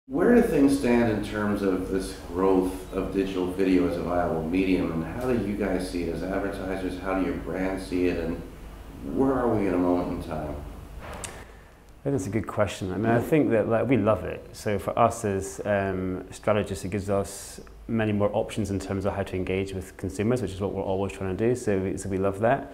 Where do things stand in terms of this growth of digital video as a viable medium, and how do you guys see it as advertisers? How do your brands see it, and where are we at a moment in time? I think that's a good question. I mean, I think that we love it. So for us as strategists, it gives us many more options in terms of how to engage with consumers, which is what we're always trying to do. So we love that.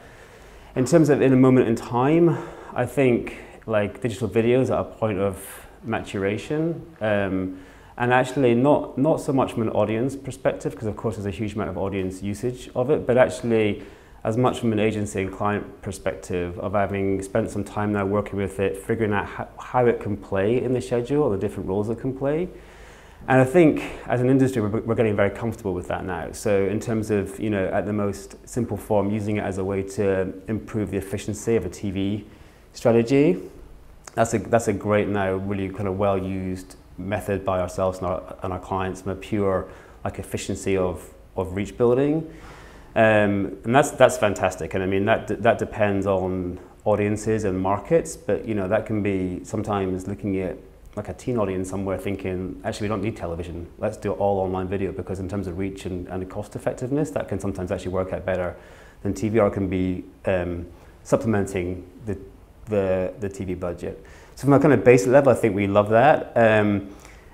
In terms of in a moment in time, I think like digital videos are at a point of maturation, and actually not so much from an audience perspective, because of course there's a huge amount of audience usage of it, but actually as much from an agency and client perspective of having spent some time now working with it, figuring out how it can play in the schedule, the different roles it can play. And I think as an industry, we're getting very comfortable with that now. So in terms of, at the most simple form, using it as a way to improve the efficiency of a TV strategy, that's a great now, really kind of well-used method by ourselves and our clients from a pure like efficiency of reach building. And that's fantastic. And I mean, that depends on audiences and markets, but that can be sometimes looking at like a teen audience somewhere thinking, actually we don't need television, let's do all online video, because in terms of reach and the cost effectiveness, that can sometimes actually work out better than TV, or can be supplementing the TV budget. So from a kind of basic level, I think we love that. And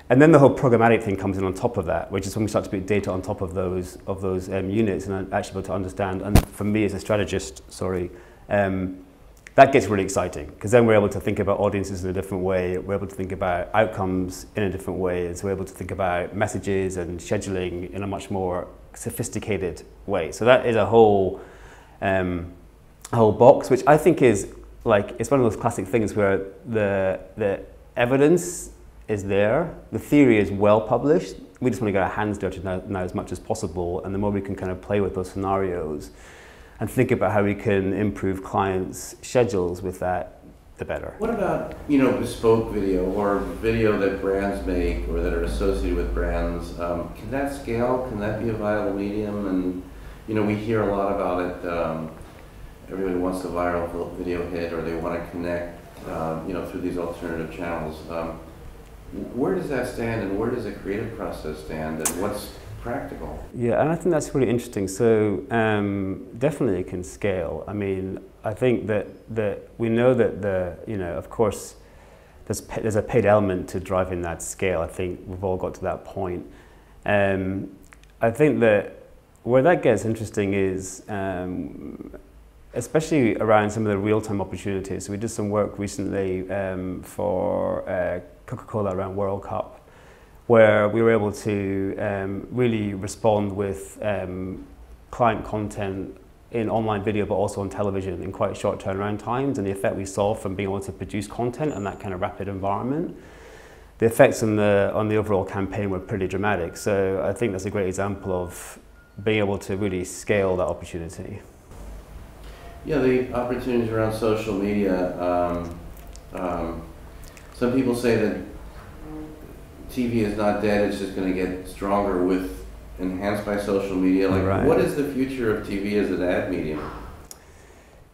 then the whole programmatic thing comes in on top of that, which is when we start to put data on top of those units and actually able to understand. And for me as a strategist, that gets really exciting, because then we're able to think about audiences in a different way. We're able to think about outcomes in a different way. So we're able to think about messages and scheduling in a much more sophisticated way. So that is a whole box, which I think is like, it's one of those classic things where the evidence is there, the theory is well published. We just want to get our hands dirty now as much as possible, and the more we can kind of play with those scenarios and think about how we can improve clients' schedules with that, the better. What about, bespoke video or video that brands make or that are associated with brands? Can that scale? Can that be a viable medium? And, we hear a lot about it. Everybody wants the viral video hit, or they want to connect, through these alternative channels. Where does that stand, and where does the creative process stand, and what's practical? Yeah, and I think that's really interesting. So definitely it can scale. I mean, I think that we know that of course, there's a paid element to driving that scale. I think we've all got to that point. I think that where that gets interesting is, especially around some of the real-time opportunities. So we did some work recently for Coca-Cola around World Cup, where we were able to really respond with client content in online video, but also on television in quite short turnaround times, and the effect we saw from being able to produce content in that kind of rapid environment. The effects on the overall campaign were pretty dramatic. So I think that's a great example of being able to really scale that opportunity. Yeah, the opportunities around social media. Some people say that TV is not dead, it's just going to get stronger enhanced by social media. Like, right. What is the future of TV as an ad medium?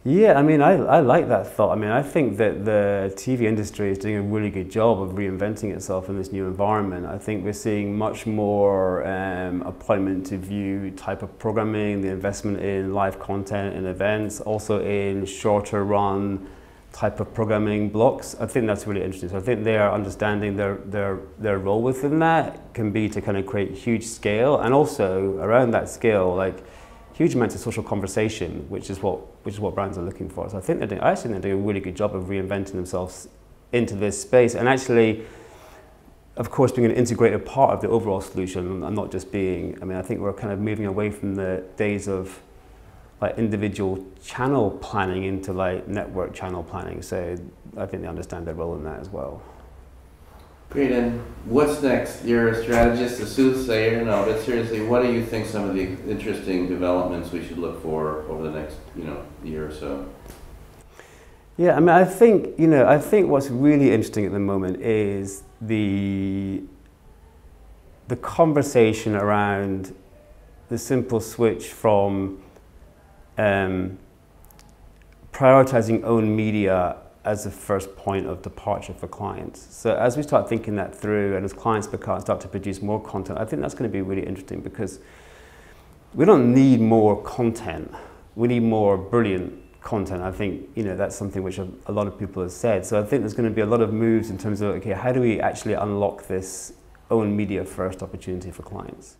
Yeah, I mean, I like that thought. I mean, I think that the TV industry is doing a really good job of reinventing itself in this new environment. I think we're seeing much more appointment to view type of programming, the investment in live content and events, also in shorter run type of programming blocks. I think that's really interesting. So I think they are understanding their role within that can be to kind of create huge scale, and also around that scale, like huge amounts of social conversation, which is what brands are looking for. So I think they're doing a really good job of reinventing themselves into this space, and actually, of course, being an integrated part of the overall solution, and not just being. I mean, I think we're kind of moving away from the days of like individual channel planning into like network channel planning. So I think they understand their role in that as well. Great, and what's next? You're a strategist, a soothsayer, no, but seriously, what do you think some of the interesting developments we should look for over the next, year or so? Yeah, I mean, I think what's really interesting at the moment is the conversation around the simple switch from prioritizing own media as the first point of departure for clients. So as we start thinking that through, and as clients start to produce more content, I think that's going to be really interesting, because we don't need more content. We need more brilliant content. I think, you know, that's something which a lot of people have said. So I think there's going to be a lot of moves in terms of, okay, how do we actually unlock this own media first opportunity for clients?